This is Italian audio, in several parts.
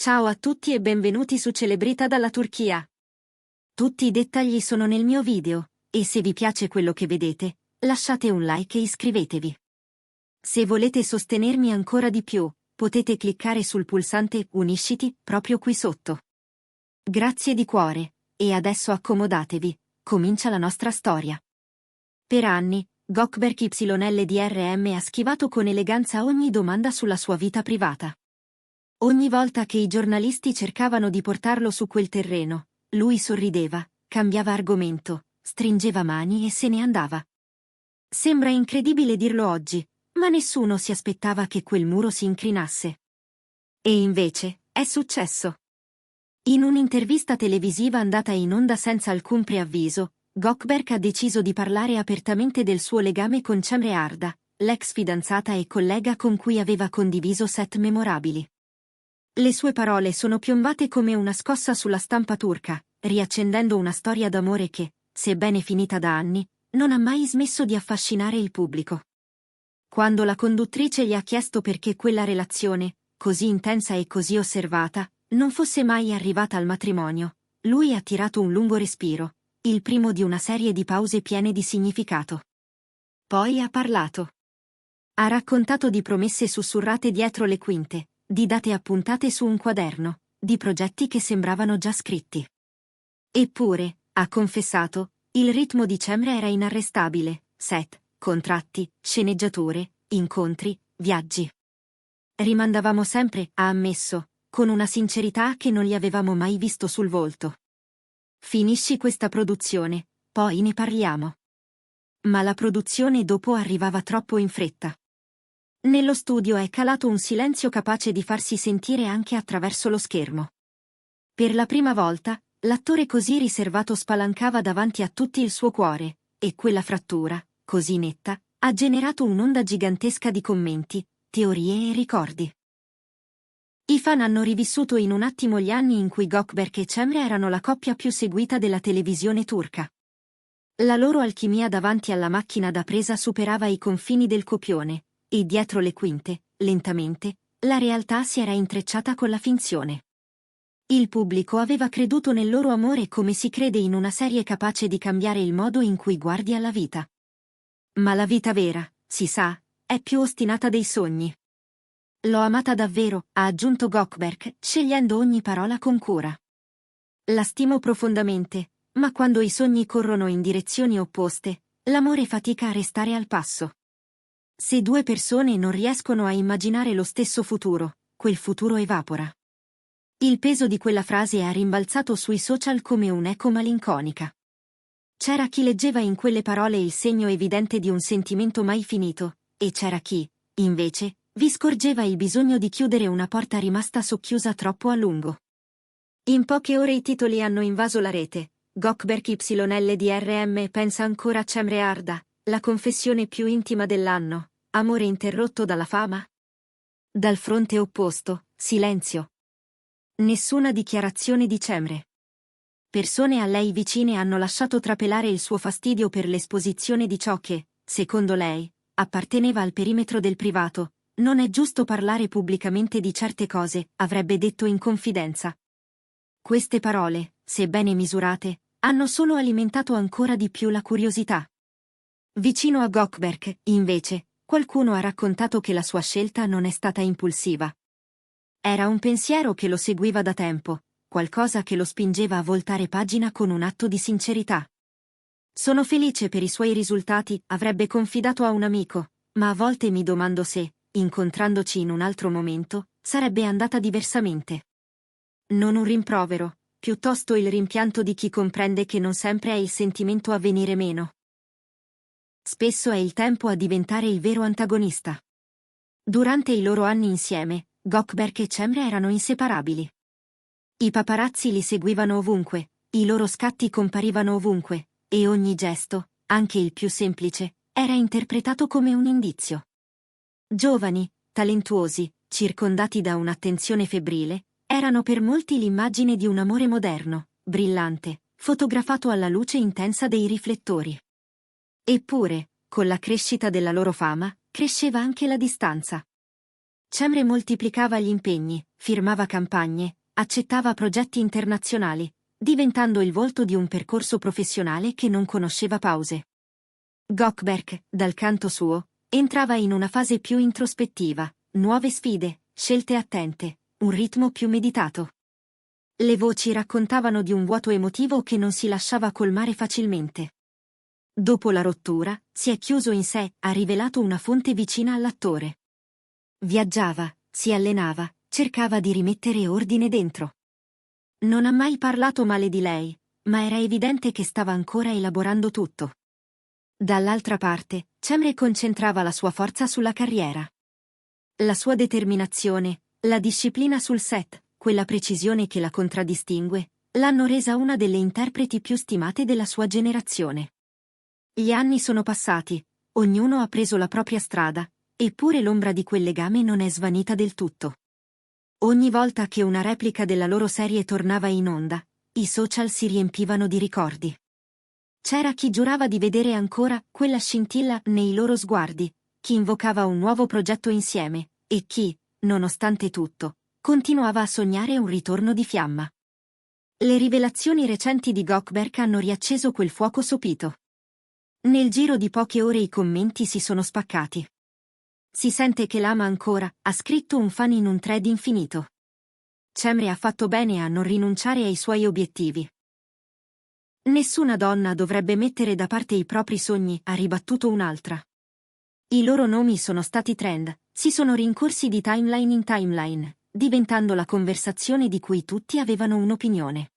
Ciao a tutti e benvenuti su Celebrita dalla Turchia. Tutti i dettagli sono nel mio video, e se vi piace quello che vedete, lasciate un like e iscrivetevi. Se volete sostenermi ancora di più, potete cliccare sul pulsante Unisciti proprio qui sotto. Grazie di cuore, e adesso accomodatevi, comincia la nostra storia. Per anni, Gökberk YLDRM ha schivato con eleganza ogni domanda sulla sua vita privata. Ogni volta che i giornalisti cercavano di portarlo su quel terreno, lui sorrideva, cambiava argomento, stringeva mani e se ne andava. Sembra incredibile dirlo oggi, ma nessuno si aspettava che quel muro si incrinasse. E invece, è successo. In un'intervista televisiva andata in onda senza alcun preavviso, Gökberk ha deciso di parlare apertamente del suo legame con Cemre Arda, l'ex fidanzata e collega con cui aveva condiviso set memorabili. Le sue parole sono piombate come una scossa sulla stampa turca, riaccendendo una storia d'amore che, sebbene finita da anni, non ha mai smesso di affascinare il pubblico. Quando la conduttrice gli ha chiesto perché quella relazione, così intensa e così osservata, non fosse mai arrivata al matrimonio, lui ha tirato un lungo respiro, il primo di una serie di pause piene di significato. Poi ha parlato. Ha raccontato di promesse sussurrate dietro le quinte, di date appuntate su un quaderno, di progetti che sembravano già scritti. Eppure, ha confessato, il ritmo di Cemre era inarrestabile, set, contratti, sceneggiature, incontri, viaggi. Rimandavamo sempre, ha ammesso, con una sincerità che non gli avevamo mai visto sul volto. Finisci questa produzione, poi ne parliamo. Ma la produzione dopo arrivava troppo in fretta. Nello studio è calato un silenzio capace di farsi sentire anche attraverso lo schermo. Per la prima volta, l'attore così riservato spalancava davanti a tutti il suo cuore, e quella frattura, così netta, ha generato un'onda gigantesca di commenti, teorie e ricordi. I fan hanno rivissuto in un attimo gli anni in cui Gökberk e Cemre erano la coppia più seguita della televisione turca. La loro alchimia davanti alla macchina da presa superava i confini del copione, e dietro le quinte, lentamente, la realtà si era intrecciata con la finzione. Il pubblico aveva creduto nel loro amore come si crede in una serie capace di cambiare il modo in cui guardi alla vita. Ma la vita vera, si sa, è più ostinata dei sogni. L'ho amata davvero, ha aggiunto Gökberk, scegliendo ogni parola con cura. La stimo profondamente, ma quando i sogni corrono in direzioni opposte, l'amore fatica a restare al passo. Se due persone non riescono a immaginare lo stesso futuro, quel futuro evapora. Il peso di quella frase ha rimbalzato sui social come un'eco malinconica. C'era chi leggeva in quelle parole il segno evidente di un sentimento mai finito, e c'era chi, invece, vi scorgeva il bisogno di chiudere una porta rimasta socchiusa troppo a lungo. In poche ore i titoli hanno invaso la rete. Gökberk YLDRM pensa ancora a Cemre Arda, la confessione più intima dell'anno, amore interrotto dalla fama? Dal fronte opposto, silenzio. Nessuna dichiarazione di Cemre. Persone a lei vicine hanno lasciato trapelare il suo fastidio per l'esposizione di ciò che, secondo lei, apparteneva al perimetro del privato. Non è giusto parlare pubblicamente di certe cose, avrebbe detto in confidenza. Queste parole, sebbene misurate, hanno solo alimentato ancora di più la curiosità. Vicino a Gökberk, invece, qualcuno ha raccontato che la sua scelta non è stata impulsiva. Era un pensiero che lo seguiva da tempo, qualcosa che lo spingeva a voltare pagina con un atto di sincerità. Sono felice per i suoi risultati, avrebbe confidato a un amico, ma a volte mi domando se, incontrandoci in un altro momento, sarebbe andata diversamente. Non un rimprovero, piuttosto il rimpianto di chi comprende che non sempre è il sentimento a venire meno. Spesso è il tempo a diventare il vero antagonista. Durante i loro anni insieme, Gökberk e Cemre erano inseparabili. I paparazzi li seguivano ovunque, i loro scatti comparivano ovunque, e ogni gesto, anche il più semplice, era interpretato come un indizio. Giovani, talentuosi, circondati da un'attenzione febbrile, erano per molti l'immagine di un amore moderno, brillante, fotografato alla luce intensa dei riflettori. Eppure, con la crescita della loro fama, cresceva anche la distanza. Cemre moltiplicava gli impegni, firmava campagne, accettava progetti internazionali, diventando il volto di un percorso professionale che non conosceva pause. Gökberk, dal canto suo, entrava in una fase più introspettiva, nuove sfide, scelte attente, un ritmo più meditato. Le voci raccontavano di un vuoto emotivo che non si lasciava colmare facilmente. Dopo la rottura, si è chiuso in sé, ha rivelato una fonte vicina all'attore. Viaggiava, si allenava, cercava di rimettere ordine dentro. Non ha mai parlato male di lei, ma era evidente che stava ancora elaborando tutto. Dall'altra parte, Cemre concentrava la sua forza sulla carriera. La sua determinazione, la disciplina sul set, quella precisione che la contraddistingue, l'hanno resa una delle interpreti più stimate della sua generazione. Gli anni sono passati, ognuno ha preso la propria strada, eppure l'ombra di quel legame non è svanita del tutto. Ogni volta che una replica della loro serie tornava in onda, i social si riempivano di ricordi. C'era chi giurava di vedere ancora quella scintilla nei loro sguardi, chi invocava un nuovo progetto insieme, e chi, nonostante tutto, continuava a sognare un ritorno di fiamma. Le rivelazioni recenti di Gökberk hanno riacceso quel fuoco sopito. Nel giro di poche ore i commenti si sono spaccati. Si sente che l'ama ancora, ha scritto un fan in un thread infinito. Cemre ha fatto bene a non rinunciare ai suoi obiettivi. Nessuna donna dovrebbe mettere da parte i propri sogni, ha ribattuto un'altra. I loro nomi sono stati trend, si sono rincorsi di timeline in timeline, diventando la conversazione di cui tutti avevano un'opinione.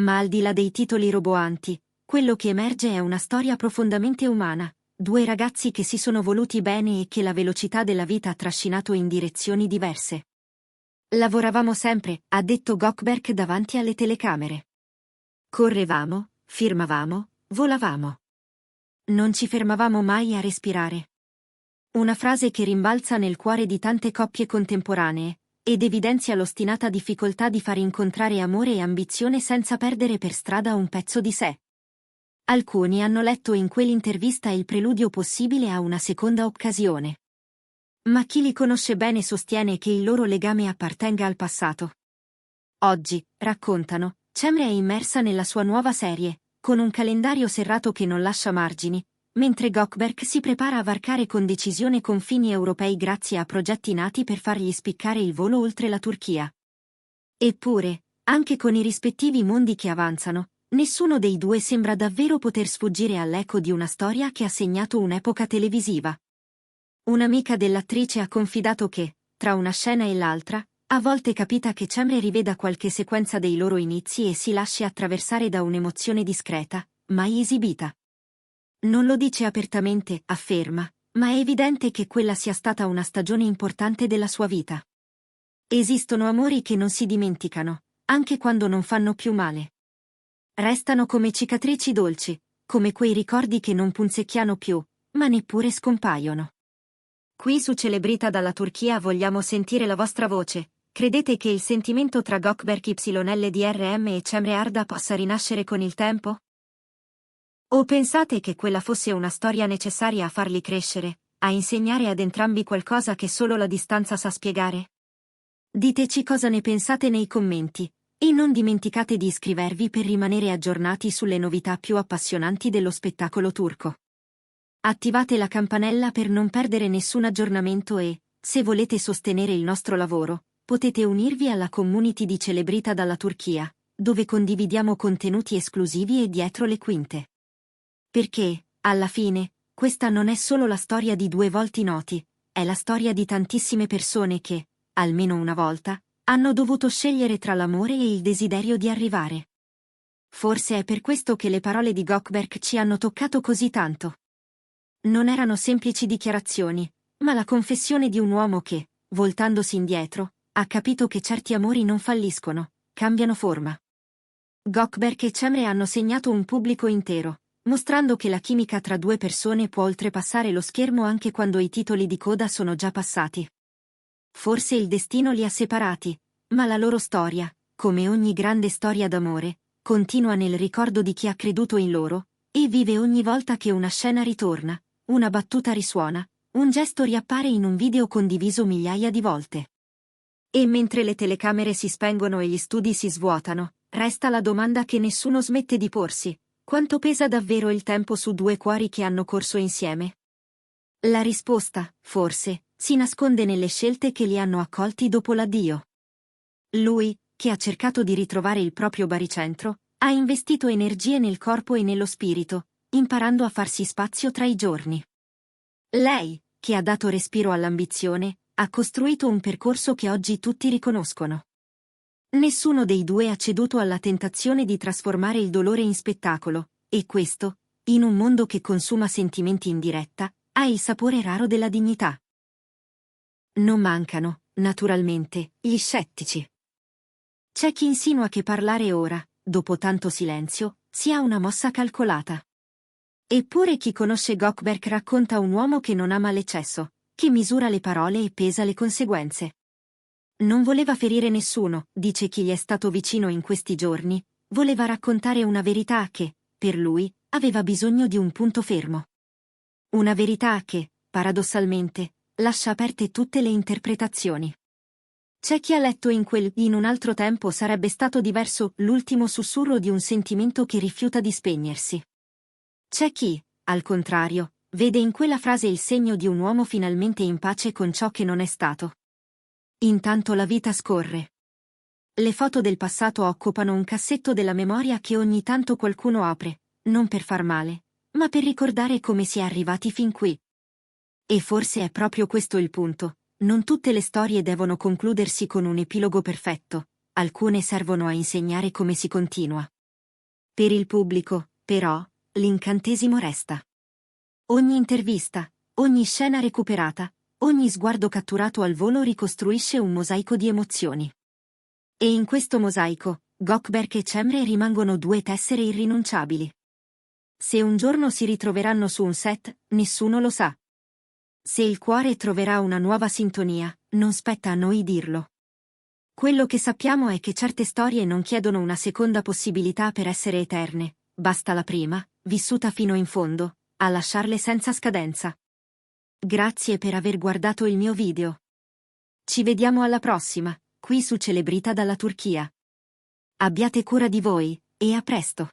Ma al di là dei titoli roboanti, quello che emerge è una storia profondamente umana, due ragazzi che si sono voluti bene e che la velocità della vita ha trascinato in direzioni diverse. Lavoravamo sempre, ha detto Gökberk davanti alle telecamere. Correvamo, firmavamo, volavamo. Non ci fermavamo mai a respirare. Una frase che rimbalza nel cuore di tante coppie contemporanee, ed evidenzia l'ostinata difficoltà di far incontrare amore e ambizione senza perdere per strada un pezzo di sé. Alcuni hanno letto in quell'intervista il preludio possibile a una seconda occasione. Ma chi li conosce bene sostiene che il loro legame appartenga al passato. Oggi, raccontano, Cemre è immersa nella sua nuova serie, con un calendario serrato che non lascia margini, mentre Gökberk si prepara a varcare con decisione confini europei grazie a progetti nati per fargli spiccare il volo oltre la Turchia. Eppure, anche con i rispettivi mondi che avanzano, nessuno dei due sembra davvero poter sfuggire all'eco di una storia che ha segnato un'epoca televisiva. Un'amica dell'attrice ha confidato che, tra una scena e l'altra, a volte capita che Cemre riveda qualche sequenza dei loro inizi e si lasci attraversare da un'emozione discreta, mai esibita. Non lo dice apertamente, afferma, ma è evidente che quella sia stata una stagione importante della sua vita. Esistono amori che non si dimenticano, anche quando non fanno più male. Restano come cicatrici dolci, come quei ricordi che non punzecchiano più, ma neppure scompaiono. Qui su Celebrita dalla Turchia vogliamo sentire la vostra voce. Credete che il sentimento tra Gökberk YLDRM e Cemre Arda possa rinascere con il tempo? O pensate che quella fosse una storia necessaria a farli crescere, a insegnare ad entrambi qualcosa che solo la distanza sa spiegare? Diteci cosa ne pensate nei commenti, e non dimenticate di iscrivervi per rimanere aggiornati sulle novità più appassionanti dello spettacolo turco. Attivate la campanella per non perdere nessun aggiornamento e, se volete sostenere il nostro lavoro, potete unirvi alla community di Celebrita dalla Turchia, dove condividiamo contenuti esclusivi e dietro le quinte. Perché, alla fine, questa non è solo la storia di due volti noti, è la storia di tantissime persone che, almeno una volta, hanno dovuto scegliere tra l'amore e il desiderio di arrivare. Forse è per questo che le parole di Gökberk ci hanno toccato così tanto. Non erano semplici dichiarazioni, ma la confessione di un uomo che, voltandosi indietro, ha capito che certi amori non falliscono, cambiano forma. Gökberk e Cemre hanno segnato un pubblico intero, mostrando che la chimica tra due persone può oltrepassare lo schermo anche quando i titoli di coda sono già passati. Forse il destino li ha separati, ma la loro storia, come ogni grande storia d'amore, continua nel ricordo di chi ha creduto in loro, e vive ogni volta che una scena ritorna, una battuta risuona, un gesto riappare in un video condiviso migliaia di volte. E mentre le telecamere si spengono e gli studi si svuotano, resta la domanda che nessuno smette di porsi: quanto pesa davvero il tempo su due cuori che hanno corso insieme? La risposta, forse, si nasconde nelle scelte che li hanno accolti dopo l'addio. Lui, che ha cercato di ritrovare il proprio baricentro, ha investito energie nel corpo e nello spirito, imparando a farsi spazio tra i giorni. Lei, che ha dato respiro all'ambizione, ha costruito un percorso che oggi tutti riconoscono. Nessuno dei due ha ceduto alla tentazione di trasformare il dolore in spettacolo, e questo, in un mondo che consuma sentimenti in diretta, ha il sapore raro della dignità. Non mancano, naturalmente, gli scettici. C'è chi insinua che parlare ora, dopo tanto silenzio, sia una mossa calcolata. Eppure chi conosce Gökberk racconta un uomo che non ama l'eccesso, che misura le parole e pesa le conseguenze. Non voleva ferire nessuno, dice chi gli è stato vicino in questi giorni, voleva raccontare una verità che, per lui, aveva bisogno di un punto fermo. Una verità che, paradossalmente, lascia aperte tutte le interpretazioni. C'è chi ha letto in un altro tempo sarebbe stato diverso, l'ultimo sussurro di un sentimento che rifiuta di spegnersi. C'è chi, al contrario, vede in quella frase il segno di un uomo finalmente in pace con ciò che non è stato. Intanto la vita scorre. Le foto del passato occupano un cassetto della memoria che ogni tanto qualcuno apre, non per far male, ma per ricordare come si è arrivati fin qui. E forse è proprio questo il punto: non tutte le storie devono concludersi con un epilogo perfetto, alcune servono a insegnare come si continua. Per il pubblico, però, l'incantesimo resta. Ogni intervista, ogni scena recuperata, ogni sguardo catturato al volo ricostruisce un mosaico di emozioni. E in questo mosaico, Gökberk e Cemre rimangono due tessere irrinunciabili. Se un giorno si ritroveranno su un set, nessuno lo sa. Se il cuore troverà una nuova sintonia, non spetta a noi dirlo. Quello che sappiamo è che certe storie non chiedono una seconda possibilità per essere eterne, basta la prima, vissuta fino in fondo, a lasciarle senza scadenza. Grazie per aver guardato il mio video. Ci vediamo alla prossima, qui su Celebrita dalla Turchia. Abbiate cura di voi, e a presto!